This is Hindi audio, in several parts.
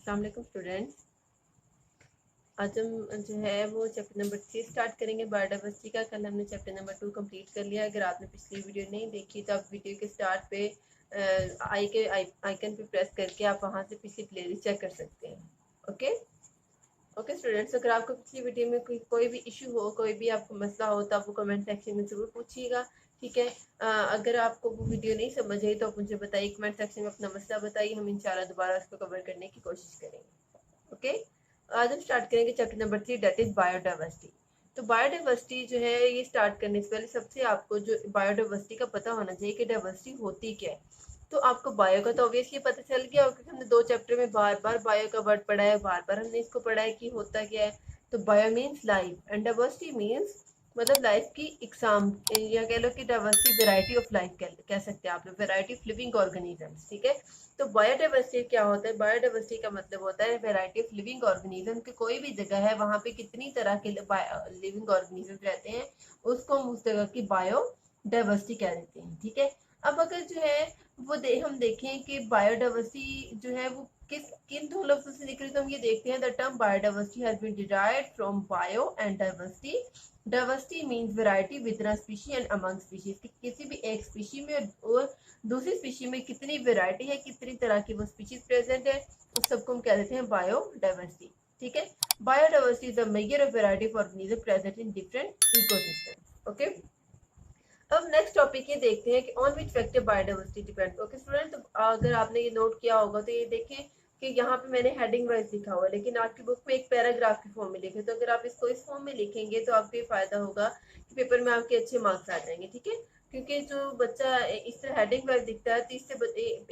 अस्सलाम वालेकुम स्टूडेंट्स। आज हम जो है वो चैप्टर नंबर 3 स्टार्ट करेंगे बायोडाइवर्सिटी का। कल हमने चैप्टर नंबर 2 कंप्लीट कर लिया। अगर आपने पिछली वीडियो नहीं देखी तो आप वीडियो के स्टार्ट पे आइकन पे प्रेस करके आप वहाँ से पिछली प्लेलिस्ट चेक कर सकते हैं। ओके ओके स्टूडेंट्स, अगर आपको पिछली वीडियो में कोई भी इशू हो, कोई भी आपको मसला हो तो आप वो कमेंट सेक्शन में ज़रूर पूछिएगा। ठीक है, अगर आपको वो वीडियो नहीं समझ आई तो आप मुझे बताइए, कमेंट सेक्शन में अपना मसला बताइए, हम इंशाल्लाह दोबारा उसको कवर करने की कोशिश करेंगे। ओके, आज हम स्टार्ट करेंगे chapter number 3, that is biodiversity. तो बायोडाइवर्सिटी जो है ये स्टार्ट करने से पहले सबसे आपको जो बायोडाइवर्सिटी का पता होना चाहिए कि डाइवर्सिटी होती क्या है। तो आपको बायो का तो ऑब्वियसली पता चल गया होगा क्योंकि हमने 2 चैप्टर में बार बार बायो का वर्ड पढ़ा है, बार बार हमने इसको पढ़ा है कि होता क्या है। तो bio means life and diversity means मतलब लाइफ की इकसाम, या कह लो कि डाइवर्सिटी वेराइटी ऑफ लाइफ कह सकते हैं आप लोग, वेराइटी ऑफ लिविंग ऑर्गेनिजम्स। ठीक है, तो बायोडाइवर्सिटी क्या होता है? बायोडाइवर्सिटी का मतलब होता है वेराइटी ऑफ लिविंग ऑर्गेनिज्म, कि कोई भी जगह है वहाँ पे कितनी तरह के लिविंग ऑर्गेनिज्म रहते हैं, उसको हम उस जगह की बायोडाइवर्सिटी कह देते हैं। ठीक है, अब अगर जो है वो हम देखें कि बायोडाइवर्सिटी जो है वो किन दो लफ्जों से निकली, तो हम ये देखते हैं the term biodiversity has been derived from bio and diversity. Diversity means variety within species and among species, किसी भी एक स्पीशी में और दूसरी स्पीशी में कितनी वैरायटी है, कितनी तरह की वो स्पीशीज प्रेजेंट है, उस सबको हम कह देते हैं बायोडाइवर्सिटी। ठीक है, biodiversity is the measure of variety of organism present in different ecosystem. Okay, अब नेक्स्ट टॉपिक ये देखते हैं कि on which factor biodiversity depend. Okay student, तो अगर आपने ये नोट किया होगा तो ये देखें कि यहाँ पे मैंने हेडिंग वाइज लिखा हुआ है, लेकिन आपकी बुक में एक पैराग्राफ के फॉर्म में लिखे। तो अगर आप इसको इस फॉर्म में लिखेंगे तो आपको ये फायदा होगा कि पेपर में आपके अच्छे मार्क्स आ जाएंगे। ठीक है, क्योंकि जो बच्चा इस तरह हेडिंग वाइज दिखता है तो इससे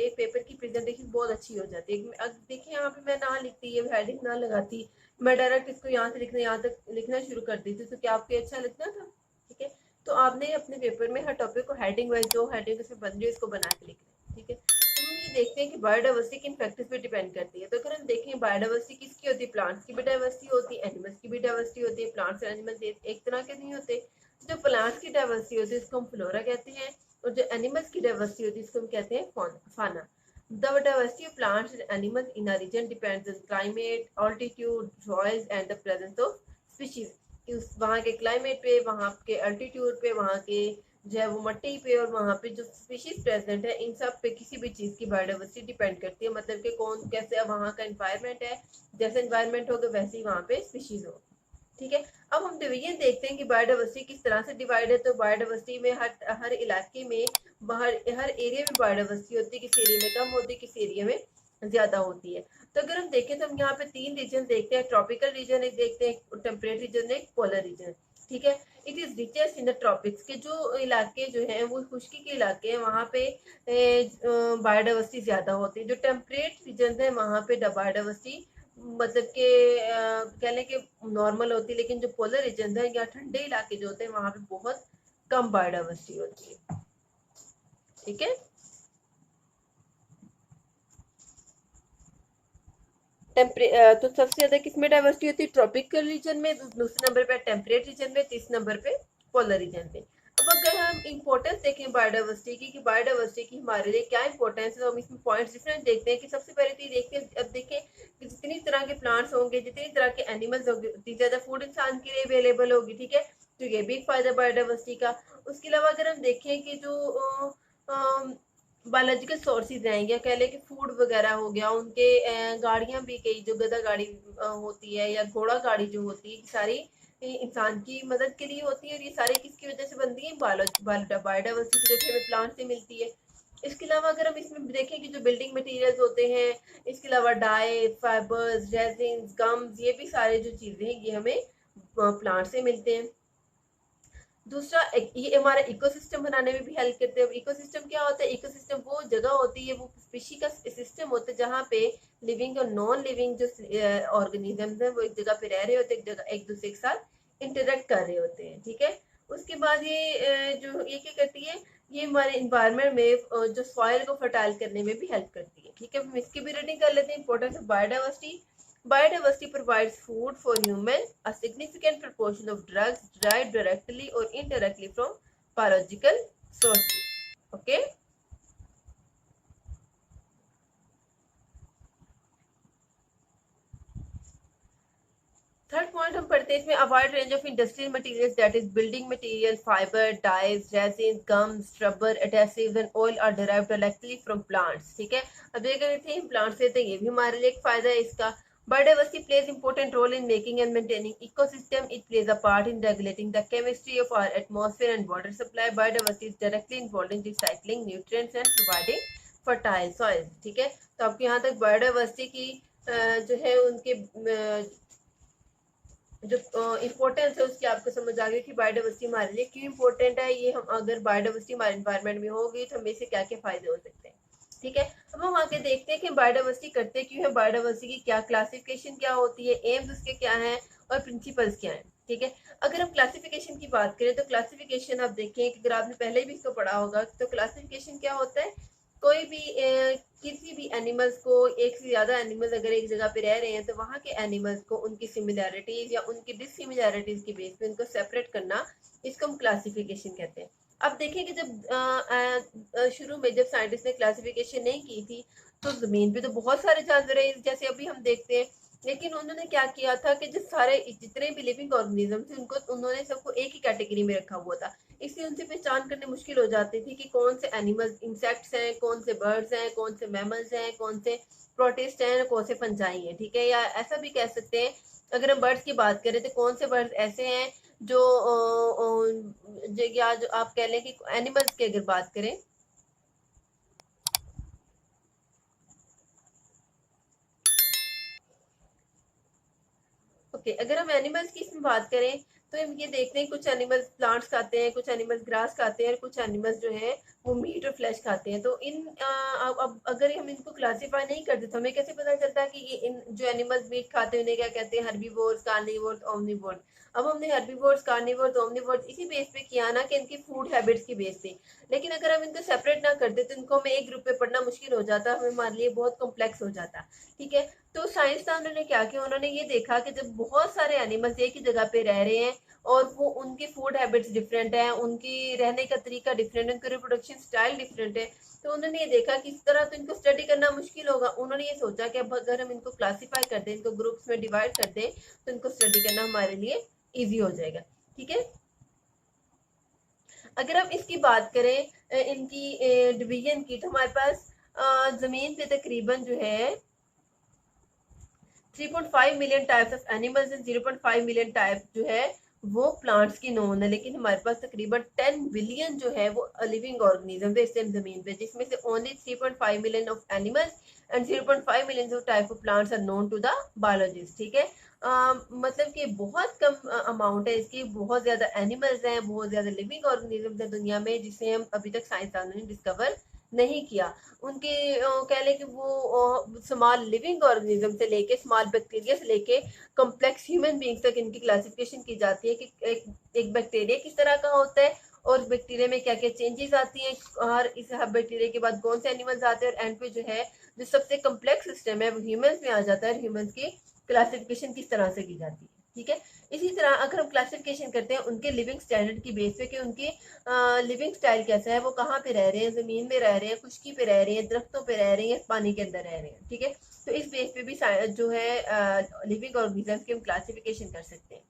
एक पेपर की प्रेजेंटेशन बहुत अच्छी हो जाती है। अब देखिए यहाँ पे मैं ना लिखती, ये हेडिंग ना लगाती, मैं डायरेक्ट इसको यहाँ से लिखना, यहाँ तक लिखना शुरू कर देती, तो क्या आपको अच्छा लगता था? ठीक है, तो आपने अपने पेपर में हर टॉपिक को हेडिंग वाइज, जो हेडिंग उसमें बन रही है उसको बना के लिखना है। ठीक है, तो हम ये देखते हैं कि बायोडाइवर्सिटी किन फैक्टर्स पे डिपेंड करती है। तो अगर हम देखें बायोडाइवर्सिटी किसकी होती है, प्लांट्स की भी डाइवर्सिटी होती है, एनिमल्स की भी डाइवर्सिटी होती है। प्लांट्स और एनिमल्स एक तरह के नहीं होते। जो प्लांट्स की डाइवर्सिटी होती है उसको हम फ्लोरा कहते हैं, और जो एनिमल्स की डाइवर्सिटी होती है उसको हम कहते हैं फाना। The diversity of plants and animals in a region depends on climate, altitude, soils and the presence of species. कि उस वहाँ के क्लाइमेट पे, वहाँ के अल्टीट्यूड पे, वहाँ के जो है वो मट्टी पे, और वहाँ पे जो स्पीशीज प्रेजेंट है, इन सब पे किसी भी चीज़ की बायोडाइवर्सिटी डिपेंड करती है। मतलब कि कौन कैसे वहाँ का एनवायरनमेंट है, जैसे एनवायरनमेंट होगा वैसे ही वहाँ पे स्पीशीज हो। ठीक है, अब हम डिवीजन देखते हैं कि बायोडाइवर्सिटी किस तरह से डिवाइड है। तो बायोडाइवर्सिटी में हर हर इलाके में, हर एरिया में बायोडाइवर्सिटी होती है। किसी एरिया में कम होती है, किसी एरिया में ज्यादा होती है। तो अगर हम देखें तो हम यहाँ पे 3 रीजन देखते हैं, ट्रॉपिकल रीजन एक देखते हैं, टेम्परेट रीजन एक, पोलर रीजन। ठीक है, it is richest in the tropics, के जो इलाके जो हैं वो खुश्की के इलाके हैं, वहाँ पे बायोडाइवर्सिटी ज्यादा होती है। जो टेम्परेट रीजन है वहाँ पे बायोडाइवर्सिटी मतलब के कह लें कि नॉर्मल होती है, लेकिन जो पोलर रीजन है या ठंडे इलाके जो होते हैं वहां पे बहुत कम बायोडाइवर्सिटी होती है। ठीक है, तो सबसे ज्यादा किसमें डाइवर्सिटी होती है? ट्रॉपिकल रीजन में, दूसरे नंबर पे टेम्परेट रीजन में, तीसरे नंबर पे पोलर रीजन में। अब अगर हम इंपॉर्टेंस देखें बायोडाइवर्सिटी की, कि बायोडाइवर्सिटी की हमारे लिए क्या इंपॉर्टेंस है, तो हम इसमें पॉइंट्स डिफरेंट देखते हैं। कि सबसे पहले तो ये देखते हैं, अब देखें कि जितनी तरह के प्लांट्स होंगे, जितनी तरह के एनिमल्स होंगे, उतनी ज्यादा फूड इंसान के लिए अवेलेबल होगी। ठीक है, तो ये भी एक फायदा बायोडाइवर्सिटी का। उसके अलावा अगर हम देखें कि जो बायोलॉजिकल सोर्सेज हैं, या कह लें कि फूड वगैरह हो गया, उनके गाड़ियां भी, कई जो गधा गाड़ी होती है या घोड़ा गाड़ी जो होती है, सारी इंसान की मदद के लिए होती है। और ये सारी किसकी वजह से बनती है? बायोडाइवर्सिटी जो कि हमें प्लांट से मिलती है। इसके अलावा अगर हम इसमें देखें कि जो बिल्डिंग मटेरियल्स होते हैं, इसके अलावा डाई, फाइबर्स, रेजिन्स, गम्स, ये भी सारे जो चीजें हैं ये हमें प्लांट से मिलते हैं। दूसरा, ये हमारा इकोसिस्टम बनाने में भी हेल्प करते हैं। इकोसिस्टम क्या होता है? इकोसिस्टम वो जगह होती है, वो स्पीशी का सिस्टम होता है जहाँ पे लिविंग और नॉन लिविंग जो ऑर्गेनिजम्स हैं वो एक जगह पे रह रहे होते हैं, एक जगह एक दूसरे के साथ इंटरेक्ट कर रहे होते हैं। ठीक है, उसके बाद ये क्या करती है? ये हमारे इन्वायरमेंट में जो सॉइल को फर्टाइल करने में भी हेल्प करती है। ठीक है, हम इसकी भी रीडिंग कर लेते हैं। Importance of biodiversity. Biodiversity provides food for humans. A significant proportion of drugs derived directly or indirectly from biological sources. Okay. करते हैं इसमें a wide range of industrial materials that is building material, fibre, dyes, resin, gums, rubber, adhesives and oil are derived directly from plants. ठीक है, अब ये कहते हैं प्लांट से, तो ये भी हमारे लिए एक फायदा है इसका। Biodiversity plays important role in making and maintaining ecosystem. It plays a part in regulating the chemistry of our atmosphere and water supply. Biodiversity is directly involved in recycling nutrients and providing fertile soil. ठीक है, तो आपको यहाँ तक बायोडाइवर्सिटी की जो है उनके जो इम्पोर्टेंस है उसकी आपको समझ आ गई कि बायोडाइवर्सिटी हमारे लिए क्यों इम्पोर्टेंट है। ये हम अगर बायोडाइवर्सिटी हमारे एनवायरनमेंट में होगी तो हमें इससे क्या क्या फायदे हो सकते हैं। ठीक है, अब हम आगे देखते हैं कि बायोडाइवर्सिटी करते क्यों है, बायोडाइवर्सिटी की क्या क्लासिफिकेशन क्या होती है, एम्स उसके क्या हैं और प्रिंसिपल्स क्या हैं। ठीक है, अगर हम क्लासिफिकेशन की बात करें तो क्लासिफिकेशन आप देखें कि अगर आपने पहले भी इसको पढ़ा होगा तो क्लासिफिकेशन क्या होता है, कोई भी किसी भी एनिमल्स को, एक से ज्यादा एनिमल्स अगर एक जगह पे रह रहे हैं तो वहाँ के एनिमल्स को उनकी सिमिलैरिटीज या उनकी डिससिमिलैरिटीज के बेस पे उनको सेपरेट करना, इसको हम क्लासिफिकेशन कहते हैं। अब देखिए कि जब शुरू में जब साइंटिस्ट ने क्लासिफिकेशन नहीं की थी तो जमीन पे तो बहुत सारे जानवर हैं जैसे अभी हम देखते हैं, लेकिन उन्होंने क्या किया था कि जो सारे जितने भी लिविंग ऑर्गेनिज्म थे उनको उन्होंने सबको एक ही कैटेगरी में रखा हुआ था। इसलिए उनसे पहचान करने मुश्किल हो जाती थी कि कौन से एनिमल्स इंसेक्ट्स हैं, कौन से बर्ड्स हैं, कौन से मैमल्स हैं, कौन से प्रोटिस्ट हैं, कौन से फंजाई हैं। ठीक है, या ऐसा भी कह सकते हैं अगर हम बर्ड्स की बात करें तो कौन से बर्ड्स ऐसे हैं जो या जो आप कह लें कि एनिमल्स की अगर बात करें ओके अगर हम एनिमल्स की इसमें बात करें तो हम ये देखते हैं कुछ एनिमल्स प्लांट्स खाते हैं, कुछ एनिमल्स ग्रास खाते हैं और कुछ एनिमल्स जो है वो मीट और फ्लैश खाते हैं। तो इन अब अगर हम इनको क्लासीफाई नहीं करते तो हमें कैसे पता चलता है कि ये इन जो एनिमल्स मीट खाते हैं उन्हें क्या कहते हैं, हर्बीवोर्स, कार्निवोर्स, ओमनिवोर्स। अब हमने हर्बीवोर्स, कार्निवोर्स, ओमनिवोर्स इसी बेस पे किया ना कि इनकी फूड हैबिट्स की बेस पे, लेकिन अगर हम इनको सेपरेट ना करते तो इनको हमें एक ग्रुप पे पढ़ना मुश्किल हो जाता, हमें हमारे लिए बहुत कॉम्प्लेक्स हो जाता। ठीक है, तो साइंसदानों ने क्या किया, उन्होंने ये देखा कि जब बहुत सारे एनिमल्स एक ही जगह पे रह रहे हैं और वो उनकी फूड हैबिट्स डिफरेंट है, उनकी रहने का तरीका डिफरेंट है, उनका रिप्रोडक्शन स्टाइल डिफरेंट है, तो उन्होंने ये देखा कि इस तरह तो इनको स्टडी करना मुश्किल होगा। उन्होंने ये सोचा कि अब अगर हम इनको क्लासीफाई कर दें, इनको ग्रुप्स में डिवाइड कर दें तो इनको स्टडी करना हमारे लिए ईजी हो जाएगा। ठीक है, अगर हम इसकी बात करें इनकी डिवीजन की तो हमारे पास जमीन पे तकरीबन जो है 3.5 million types of animals and 0.5 million type जो है वो प्लांट्स की नोन है, लेकिन हमारे पास तकरीबन 10 बिलियन जो है वो लिविंग ऑर्गेनिज्म है इस टाइम जमीन पे, जिसमें से only 3.5 million of animals and 0.5 million of type of plants are known to the biologist. ठीक है, मतलब कि बहुत कम अमाउंट है इसकी, बहुत ज्यादा एनिमल्स हैं, बहुत ज्यादा लिविंग ऑर्गेनिज्म है दुनिया में जिसे हम अभी तक साइंसदानों ने डिस्कवर नहीं किया। उनके कह लें कि वो स्मॉल लिविंग ऑर्गेनिज्म से लेके स्मॉल बैक्टीरिया से लेके कॉम्प्लेक्स ह्यूमन बींग्स तक इनकी क्लासिफिकेशन की जाती है कि एक बैक्टीरिया किस तरह का होता है और बैक्टीरिया में क्या क्या चेंजेस आती हैं और इस बैक्टीरिया के बाद कौन से एनिमल्स आते हैं, और एंड पे जो है जो सबसे कम्प्लेक्स सिस्टम है वो ह्यूमंस में आ जाता है, ह्यूमंस की क्लासिफिकेशन किस तरह से की जाती है। ठीक है, इसी तरह अगर हम क्लासिफिकेशन करते हैं उनके लिविंग स्टैंडर्ड की बेस पे कि उनकी लिविंग स्टाइल कैसा है, वो कहाँ पे रह रहे हैं, जमीन में रह रहे हैं, खुश्की पे रह रहे हैं, दरख्तों पे रह रहे हैं, पानी के अंदर रह रहे हैं। ठीक है, तो इस बेस पे भी जो है लिविंग ऑर्गेनिज्म की हम क्लासिफिकेशन कर सकते हैं।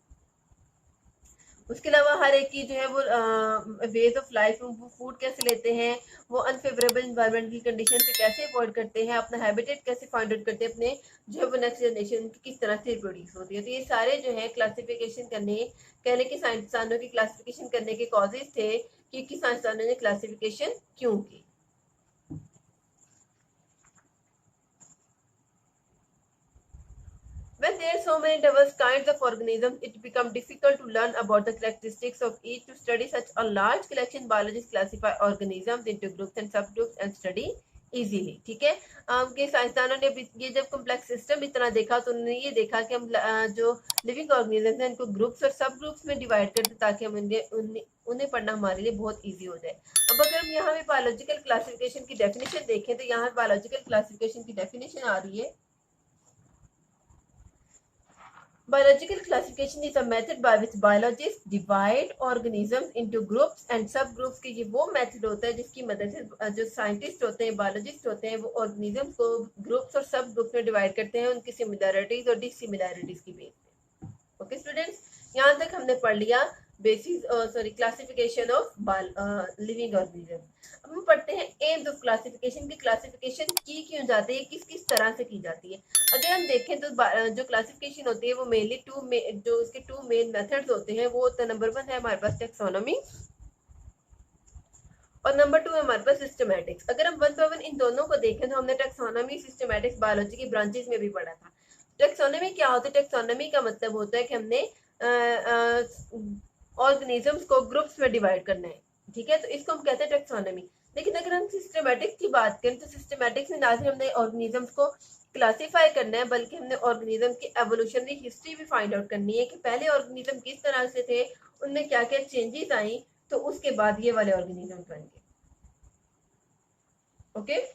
उसके अलावा हर एक की जो है वो वेज ऑफ लाइफ, वो फूड कैसे लेते हैं, वो अनफेवरेबल इन्वायरमेंटल कंडीशन से कैसे अवॉइड करते हैं, अपना हैबिटेट कैसे फाइंड आउट करते हैं, अपने जो है वो नेक्स्ट जनरेशन की किस तरह से रिप्रोड्यूस होती है। तो ये सारे जो है क्लासिफिकेशन करने, कहने के साइंसदानों की क्लासिफिकेशन करने के कॉजेज थे कि साइंसदानों ने क्लासिफिकेशन क्यों की। When there are so many diverse kinds of organisms, it becomes difficult to learn about the characteristics of each. To study such a large collection, biologists classify organisms into groups and subgroups and study easily. ठीक है, के साइंसदानों ने ये जब कॉम्प्लेक्स सिस्टम इतना देखा तो उन्होंने ये देखा कि हम जो लिविंग ऑर्गेनिजम्स हैं इनको ग्रुप्स और सब ग्रुप्स में डिवाइड कर दें ताकि हम उन्हें पढ़ना हमारे लिए बहुत ईजी हो जाए। अब अगर हम यहाँ पे बायोलॉजिकल क्लासिफिकेशन की डेफिनेशन देखें तो यहाँ बायोलॉजिकल क्लासिफिकेशन की डेफिनेशन आ रही है, biological classification is a method by which biologists divide organisms into groups and subgroups। के ये वो मेथड होता है जिसकी मदद से जो साइंटिस्ट होते हैं, बायोलॉजिस्ट होते हैं, वो ऑर्गेनिजम्स को ग्रुप्स और सब ग्रुप्स में डिवाइड करते हैं उनकी सिमिलैरिटीज और डिससिमिलैरिटीज की बेस पे। ओके स्टूडेंट्स, यहाँ तक हमने पढ़ लिया basis classification of living organism. अब हम पढ़ते हैं एम्स ऑफ क्लासिफिकेशन की क्लासिफिकेशन की क्यों जाती है, किस किस तरह से की जाती है। अगर हम देखें तो जो क्लासिफिकेशन होती है वो मेनली जो उसके टू मेन मेथड्स होते हैं वो होता है, नंबर 1 है हमारे पास टेक्सोनॉमी और नंबर 2 है हमारे पास सिस्टमैटिक्स। अगर हम 1 बाय 1 इन दोनों को देखें तो हमने टेक्सोनॉमी सिस्टमैटिक्स बायोलॉजी की ब्रांचेस में भी पढ़ा था। टेक्सोनॉमी क्या होता है? टेक्सोनॉमी का मतलब होता है कि हमने ऑर्गेनिजम्स को ग्रुप्स में डिवाइड करना है, ठीक है, तो इसको हम कहते हैं टेक्सोनॉमी। लेकिन अगर हम सिस्टमैटिक्स की बात करें तो सिस्टमैटिक्स में ना सिर्फ हमने ऑर्गेनिजम्स को क्लासिफाई करना है बल्कि हमने ऑर्गेनिज्म की एवोल्यूशनरी हिस्ट्री भी फाइंड आउट करनी है कि पहले ऑर्गेनिज्म किस तरह से थे, उनमें क्या क्या चेंजेस आई, तो उसके बाद ये वाले ऑर्गेनिज्म बनेंगे। ओके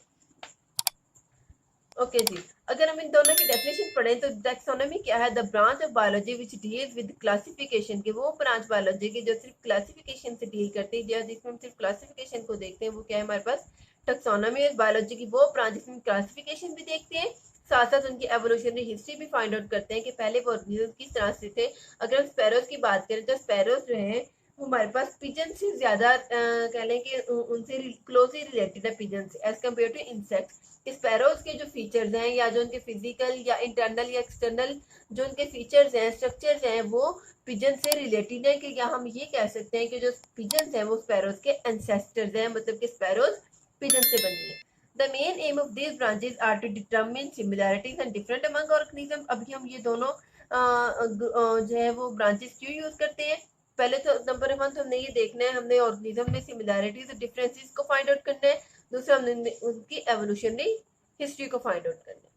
ओके जी, अगर हम इन दोनों की डेफिनेशन पढ़ें तो टैक्सोनॉमी क्या है? The branch of biology which deals with classification के, वो ब्रांच बायोलॉजी की जो सिर्फ क्लासिफिकेशन से डील करती है, जिसमें हम सिर्फ क्लासिफिकेशन को देखते हैं, वो क्या है हमारे पास? टैक्सोनॉमी ऑफ बायोलॉजी की वो ब्रांच जिसमें क्लासिफिकेशन भी देखते हैं, साथ साथ उनकी एवोल्यूशनरी हिस्ट्री भी फाइंड आउट करते हैं कि पहले वो ऑर्गेनिज्म किस तरह से थे। अगर हम स्पैरोज की बात करें तो स्पैरोज जो है वो हमारे पास पिजन से ज्यादा कह लें कि उनसे क्लोजली रिलेटेड है पिजन से as compare to insects. Sparrows के जो फीचर्स हैं या जो उनके फिजिकल या इंटरनल या एक्सटर्नल जो उनके फीचर्स हैं, स्ट्रक्चर्स हैं, वो पिजन से रिलेटेड है कि या हम ये कह सकते हैं कि जो पिजन हैं वो स्पैरोज के एंसेस्टर्स हैं, मतलब कि स्पैरोज पिजन से बनी है। The main aim of these branches are to determine similarities and different among organisms। अभी हम ये दोनों जो है वो ब्रांचेस क्यों यूज करते हैं? पहले तो नंबर 1 तो हमने ये देखना है, हमने ऑर्गेनिज्म में सिमिलैरिटीज और डिफरेंसेस को फाइंड आउट करना है। दूसरा हमने उनकी एवोल्यूशनरी हिस्ट्री को फाइंड आउट करना है।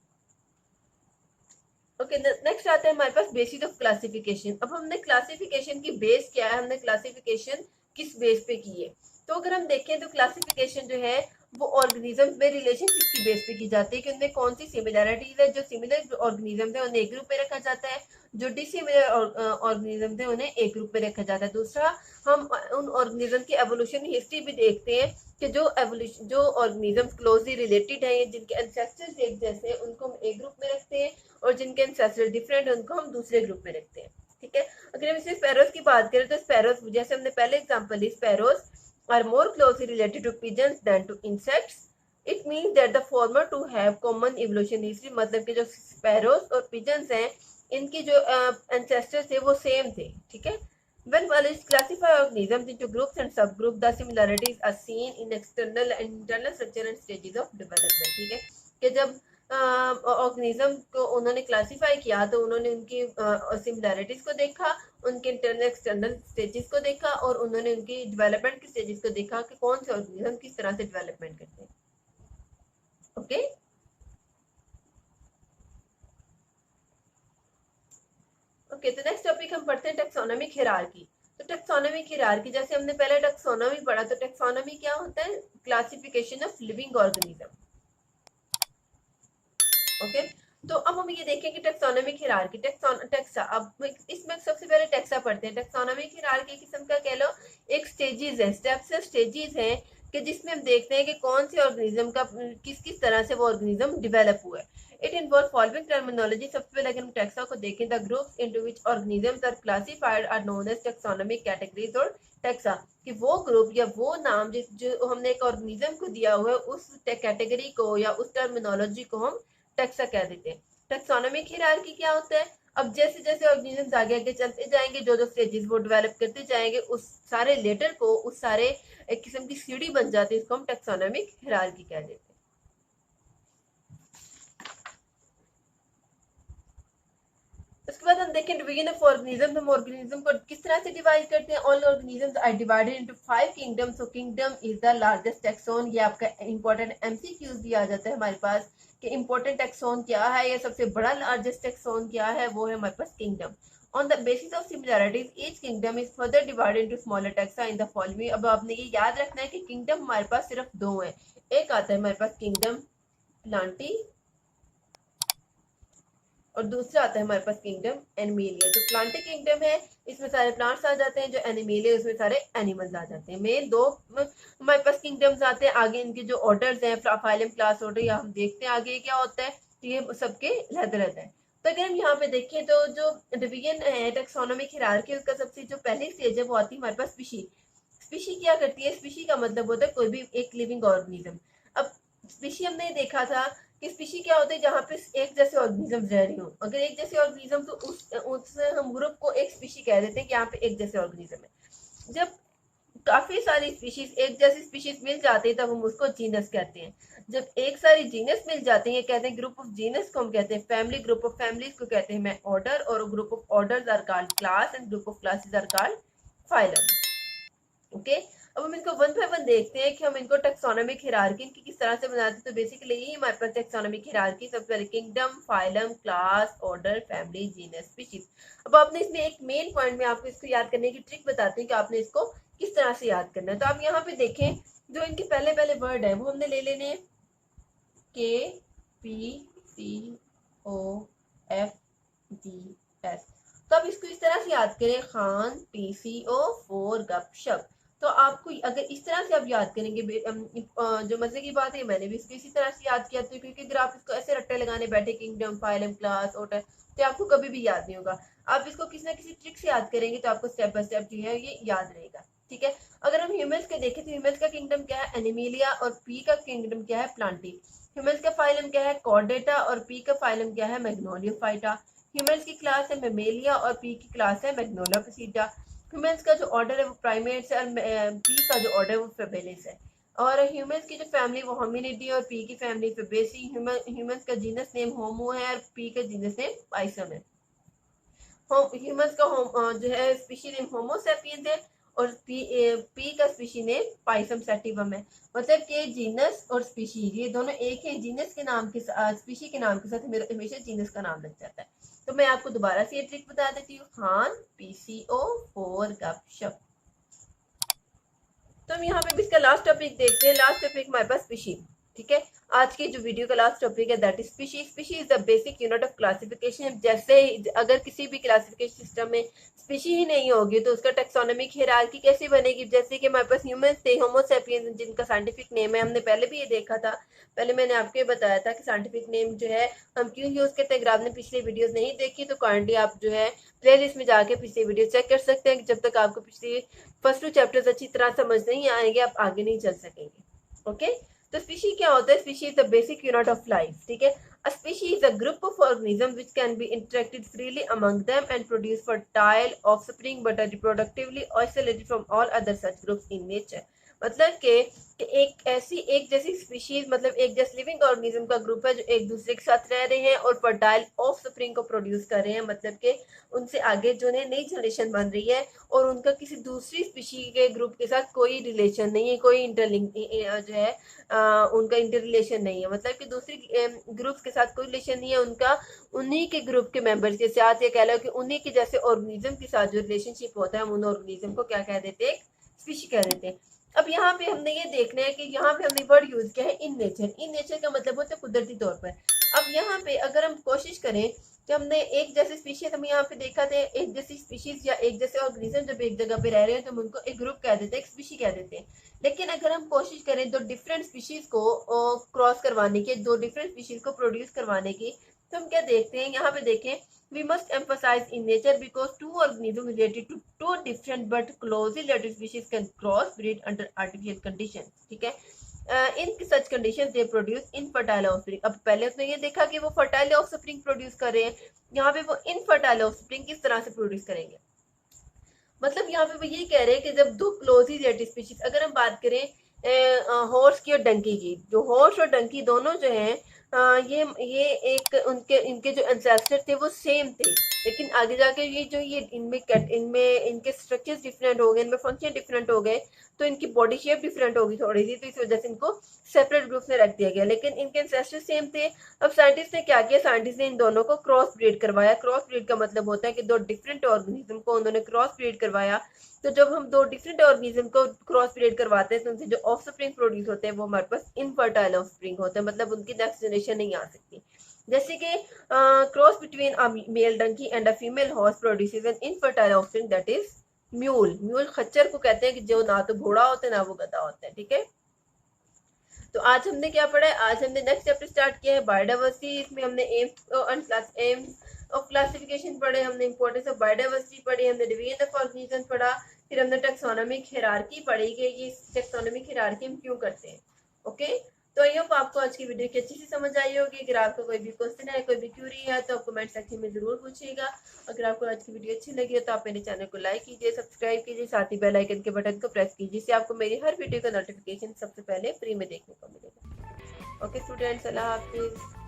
ओके नेक्स्ट आता है हमारे पास बेसिस ऑफ क्लासिफिकेशन। अब हमने क्लासिफिकेशन की बेस क्या है, हमने क्लासिफिकेशन किस बेस पे की है? तो अगर हम देखें तो क्लासिफिकेशन जो है वो ऑर्गेनिज्म में रिलेशनशिप की बेस पे की जाती है कि उनमें कौन सी सिमिलैरिटीज है। जो सिमिलर ऑर्गेनिज्म है उन्हें एक ग्रुप में रखा जाता है, जो डिसिमिलर ऑर्गेनिज्म थे उन्हें एक ग्रुप में रखा जाता है। दूसरा हम उन ऑर्गेनिज्म की एवोल्यूशन हिस्ट्री भी देखते हैं कि जो ऑर्गेनिज्म क्लोजली रिलेटेड है, जिनके एंसेस्टर्स एक जैसे हैं, उनको हम एक ग्रुप में रखते हैं और जिनके एंसेस्टर डिफरेंट है उनको हम दूसरे ग्रुप में रखते हैं, ठीक है। अगर हम इसे स्पैरोज की बात करें तो स्पैरोज, जैसे हमने पहले एग्जांपल ली, sparrows are more closely related to pigeons than to insects. It means that the former two have common evolution history। मतलब कि जो स्पैरोज और पिजन्स हैं इनकी जो एंसेस्टर्स थे वो सेम थे, ठीक है। When biologists classify organisms into groups and subgroups, the similarities are seen in external and internal structure and stages of development। ठीक है कि जब ऑर्गेनिज्म को उन्होंने क्लासिफाई किया तो उन्होंने उनकी सिमिलैरिटीज को देखा, उनके इंटरनल एक्सटर्नल स्टेजेस को देखा और उन्होंने उनकी डेवलपमेंट के स्टेजेस को देखा कि कौन से ऑर्गेनिज्म किस तरह से डेवलपमेंट करते हैं। ओके ओके तो नेक्स्ट टॉपिक हम पढ़ते हैं टैक्सोनॉमिक हायरार्की। तो टैक्सोनॉमिक हायरार्की, जैसे हमने पहले टैक्सोनॉमी पढ़ा, तो टैक्सोनॉमी क्या होता है? Classification of living organism. Okay तो अब हम ये देखें कि टैक्सोनॉमिक हायरार्की, टेक्सा, अब इसमें सबसे पहले टेक्सा पढ़ते हैं। टैक्सोनॉमिक हायरार्की किस्म का कह लो एक स्टेजेस है, स्टेप्स है, स्टेजेस हैं कि जिसमें हम देखते हैं कि कौन से ऑर्गेनिज्म का किस किस तरह से वो ऑर्गेनिज्म डेवलप हुआ है। It involve following terminology. सबसे पहले अगर हम टेक्सा को देखें, the groups into which organisms are classified are known as taxonomic categories और टेक्सा, कि वो ग्रुप या वो नाम जो हमने एक ऑर्गेनिज्म को दिया हुआ है उस कैटेगरी को या उस टर्मिनोलॉजी को हम टेक्सा कह देते हैं। टैक्सोनॉमिक हायरार्की क्या होता है? अब जैसे जैसे ऑर्गेनिजम्स आगे आगे चलते जाएंगे, जो जो स्टेजेस वो डेवलप करते जाएंगे, उस सारे लेटर को, उस सारे एक किस्म की सीढ़ी बन जाती है, इसको हम टैक्सोनॉमिक हायरार्की कह देते हैं। उसके बाद हम देखें डिवीजन ऑफ ऑर्गेनिज्म। हम ऑर्गेनिज्म को किस तरह से डिवाइड करते हैं? All organisms are divided into 5 kingdoms. So kingdom is the largest taxon. ये आपका इंपॉर्टेंट एमसीक्यूज भी आ जाता है हमारे पास कि इंपॉर्टेंट टैक्सोन क्या है या सबसे बड़ा लार्जेस्ट टैक्सोन क्या है, वो है हमारे पास kingdom. On the basis of similarities each kingdom is further divided into smaller taxa in the following. अब आपने ये याद रखना है कि किंगडम हमारे पास सिर्फ दो है। एक आता है हमारे पास किंगडम प्लांटी और दूसरा आता है हमारे पास किंगडम एनिमेलिया। जो प्लांटिक किंगडम है इसमें सारे प्लांट्स आ जाते हैं, जो एनिमेलिया उसमें सारे एनिमल्स आ जाते हैं। मेन दो हमारे पास किंगडम्स आते हैं। आगे इनके जो ऑर्डर्स हैं, फाइलम, क्लास ऑर्डर, या हम देखते हैं आगे क्या होता है, तो ये सबके अलग रहता है। तो अगर हम यहाँ पे देखें तो जो डिवीजन है टैक्सोनॉमिक हायरार्की, उसका सबसे जो पहली स्टेज है वो आती है हमारे पास स्पीशी। स्पीशी क्या करती है? स्पीशी का मतलब होता है कोई भी एक लिविंग ऑर्गेनिज्म। अब स्पीशी हमने देखा था कि स्पीशी क्या होता है? जहाँ पे एक जैसे ऑर्गेनिज्म रह रही हो, अगर एक जैसे ऑर्गेनिज्म तो उस हम ग्रुप को एक स्पीशी कह देते हैं कि यहाँ पे एक जैसे ऑर्गेनिज्म है। जब काफी सारी स्पीशीज एक जैसी स्पीशीज मिल जाती है तब हम उसको जीनस कहते हैं। जब एक सारी जीनस मिल जाती है कहते हैं ग्रुप ऑफ जीनस को हम कहते हैं फैमिली, ग्रुप ऑफ फैमिलीज को कहते हैं मैं ऑर्डर, और group of orders are called class and group of classes are called phylum. Okay, अब हम इनको वन बाय वन देखते हैं कि हम इनको टैक्सोनॉमिक हायरार्की की किस तरह से बनाते हैं। तो बेसिकली यही हमारे पास टैक्सोनॉमिक हायरार्की, सबसे पहले kingdom, phylum, class, order, family, genus, species. अब आपने इसमें एक मेन पॉइंट में आपको इसको याद करने की ट्रिक बताते हैं कि आपने इसको किस तरह से याद करना है। तो आप यहाँ पे देखें जो इनके पहले पहले वर्ड है वो हमने ले लेने हैं K P C O F D S. तो आप इसको इस तरह से याद करें, खान, पीसीओ, फोर, गपशप। तो आपको अगर इस तरह से आप याद करेंगे, जो मजे की बात है मैंने भी इसको इसी तरह से याद किया था, क्योंकि अगर आप इसको ऐसे रट्टे लगाने बैठे किंगडम, फाइलम, क्लास, ऑर्डर, तो आपको कभी भी याद नहीं होगा। आप इसको किसी ना किसी ट्रिक से याद करेंगे तो आपको स्टेप बाय स्टेप जो है ये याद रहेगा। ठीक है, अगर हम ह्यूमन्स के देखें तो ह्यूमन्स का किंगडम क्या है? एनिमिलिया, और पी का किंगडम क्या है? प्लांटी। ह्यूमन्स का फाइलम क्या है? कॉर्डेटा, और पी का फाइलम क्या है? मैग्नोलियोफाइटा। ह्यूमन्स की क्लास है मेमेलिया, और पी की क्लास है मैग्नोलियोप्सीटा। ह्यूमन्स का जो ऑर्डर है वो प्राइमेट्स है, और पी का जो ऑर्डर है वो फेबेलिस है। और ह्यूमन्स की जो फैमिली वो होमिनिडी, और पी की फैमिली फेबेसी। ह्यूमन्स का जीनस नेम होमो है, और पी का जीनस नेम पाइसम है। ह्यूमन्स का जो है स्पीशी नेम होमो सैपियंस है, और पी का स्पीशी नेम पाइसम सैटिवम है। मतलब कि जीनस और स्पीशी ये दोनों एक है। जीनस के नाम के साथ, स्पीशी के नाम के साथ मेरा हमेशा जीनस का नाम लग जाता है। तो मैं आपको दोबारा से ये ट्रिक बता देती हूँ, खान, पीसीओ, फोर, गपशप। तो हम यहाँ पे इसका लास्ट टॉपिक देखते हैं। लास्ट टॉपिक हमारे पास स्पीशी। ठीक है, आज की जो वीडियो का लास्ट टॉपिक है that is species. Species is the basic unit of classification. जैसे अगर किसी भी क्लासिफिकेशन सिस्टम में स्पीशी ही नहीं होगी तो उसका टैक्सोनॉमिक हायरार्की कैसे बनेगी? जैसे कि हमारे पास ह्यूमंस थे, होमो सैपियंस, जिनका साइंटिफिक नेम है, हमने पहले भी ये देखा था। पहले मैंने आपको ये बताया था कि साइंटिफिक नेम जो है हम क्यों यूज करते हैं। अगर आपने पिछली वीडियोस नहीं देखी तो काइंडली आप जो है प्लेलिस्ट में जाके पिछली वीडियो चेक कर सकते हैं। जब तक आपको पिछली फर्स्ट 2 चैप्टर्स अच्छी तरह समझ नहीं आएंगे आप आगे नहीं चल सकेंगे। ओके, तो स्पीशी क्या होता है? Species is the basic unit of life. ठीक है, a species is a group of organisms which can be interacted freely among them and produce fertile offspring but are reproductively isolated from all other such groups in nature। मतलब कि एक ऐसी एक जैसी स्पीशीज, मतलब एक जैसी लिविंग ऑर्गेनिज्म का ग्रुप है जो एक दूसरे के साथ रह रहे हैं और फर्टाइल ऑफस्प्रिंग को प्रोड्यूस कर रहे हैं। मतलब कि उनसे आगे जो है नई जनरेशन बन रही है और उनका किसी दूसरी स्पीशी के ग्रुप के साथ कोई रिलेशन नहीं है, कोई इंटरलिंक जो है उनका इंटर रिलेशन नहीं है। मतलब कि दूसरी ग्रुप्स के साथ कोई रिलेशन नहीं है उनका, उन्हीं के ग्रुप के मेंबर्स के साथ, या कह लो कि उन्हीं के जैसे ऑर्गेनिज्म के साथ जो रिलेशनशिप होता है हम उन ऑर्गेनिज्म को क्या कह देते हैं? स्पीशी कह देते हैं। अब यहाँ पे हमने ये देखना है कि यहाँ पे हमने वर्ड यूज किया है इन नेचर। इन नेचर का मतलब होता है कुदरती तौर पर। अब यहाँ पे अगर हम कोशिश करें कि हमने एक जैसे स्पीशीज हम यहाँ पे देखा थे, एक जैसी स्पीशीज या एक जैसे ऑर्गेनिज्म जब एक जगह पे रह रहे हैं तो हम उनको एक ग्रुप कह देते हैं, एक स्पीशी कह देते हैं। लेकिन अगर हम कोशिश करें दो डिफरेंट स्पीशीज को क्रॉस करवाने की, दो डिफरेंट स्पीशीज को प्रोड्यूस करवाने की, तो हम क्या देखते हैं? यहाँ पे देखें, we must emphasize in nature because two organisms related to two different but closely related species can cross breed under artificial conditions। ठीक है, in such conditions they produce infertile offspring। अब पहले उसने ये देखा कि वो फर्टाइल ऑफस्प्रिंग प्रोड्यूस कर रहे हैं, यहाँ पे वो इनफर्टाइल ऑफस्प्रिंग किस तरह से प्रोड्यूस करेंगे? मतलब यहाँ पे वो ये कह रहे हैं कि जब दो क्लोजली रिलेटेड स्पीशीज, अगर हम बात करें हॉर्स की और डंकी की, जो हॉर्स और डंकी दोनों जो हैं ये एक उनके इनके जो एंसेस्टर थे वो सेम थे, लेकिन आगे जाके ये जो ये इनमें इनके स्ट्रक्चर्स डिफरेंट हो गए, इनमें फंक्शन डिफरेंट हो गए, तो इनकी बॉडी शेप डिफरेंट होगी थोड़ी सी, तो इस वजह से इनको सेपरेट ग्रुप में रख दिया गया, लेकिन इनके एंसेस्टर सेम थे। अब साइंटिस्ट ने क्या किया? साइंटिस्ट ने इन दोनों को क्रॉस ब्रीड करवाया। क्रॉस ब्रीड का मतलब होता है कि दो डिफरेंट ऑर्गेनिज्म को उन्होंने क्रॉस ब्रीड करवाया। तो जब हम दो डिफरेंट ऑर्गेनिज्म को क्रॉस ब्रीड करवाते हैं तो उनसे जो ऑफस्प्रिंग प्रोड्यूस होते हैं वो हमारे पास इनफर्टाइल ऑफस्प्रिंग होते हैं, मतलब उनकी नेक्स्ट जनरेशन नहीं आ सकती। जैसे कि cross between a male donkey and a female horse produces an infertile offspring that is mule. Mule खच्चर को कहते हैं कि जो ना तो घोड़ा होता है ना वो गधा होता है। ठीक है, तो आज हमने क्या पढ़ा है? आज हमने नेक्स्ट चैप्टर स्टार्ट किया है बायोडाइवर्सिटी। इसमें हमने AIIMS and class AIIMS of classification पढ़े, हमने इंपॉर्टेंस ऑफ बायोडाइवर्सिटी पढ़ी, हमने डिवीजन ऑफ ऑर्गेनिज्म पढ़ा, फिर हमने टैक्सोनॉमिक हायरार्की पढ़ी कि ये टैक्सोनॉमिक हायरार्की हम क्यों करते हैं। ओके, तो आई होप आपको आज की वीडियो की अच्छी सी समझ आई होगी। अगर आपका कोई भी क्वेश्चन है, कोई भी क्यूरी है तो आप कमेंट सेक्शन में जरूर पूछिएगा। अगर आपको आज की वीडियो अच्छी लगी हो तो आप मेरे चैनल को लाइक कीजिए, सब्सक्राइब कीजिए, साथ ही बेल आइकन के बटन को प्रेस कीजिए, जिससे आपको मेरी हर वीडियो का नोटिफिकेशन सबसे पहले फ्री में देखने को मिलेगा। ओके स्टूडेंट्स, अल्लाह हाफिज।